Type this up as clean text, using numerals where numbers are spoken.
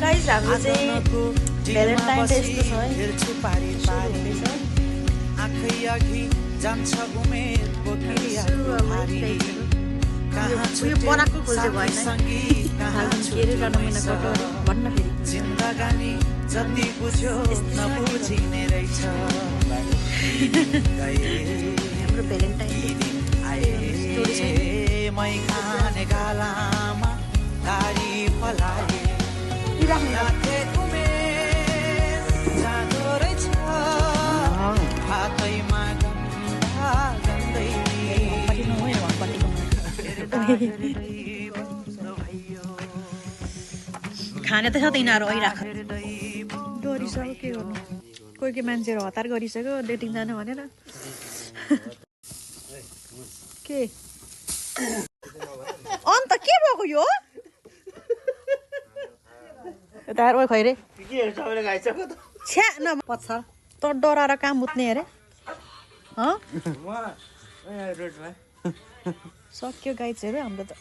guys हाम्रो चाहिँ Valentine day यस्तो छ है आँखै अघि जान्छ उमेर पोखरिया उयो बनाएको खोल चाहिँ भएन के अरे रणमैना कटोरी भन्न फेरि जिन्दगानी जति बुझ्यो नबुझिने रहेछ हाम्रो भ्यालेन्टाइन डे स्टोरी छ मै खाने गालामा दारी फलाए राखे उमेर जाँदो रहेछ हातैमा गन्धा गन्दै खाने त छ त यिनीहरू आइराख गरिसक्यो के गर्नु कोही कोही मान्छेहरू हतार गरिसक्यो डेटिङ जानु भनेर के अन्त के भएको यो यता ओ खैरे छ्या न पछाड त डराएर काम मुत्ने अरे सक्यो गाइजहरू हाम्रो त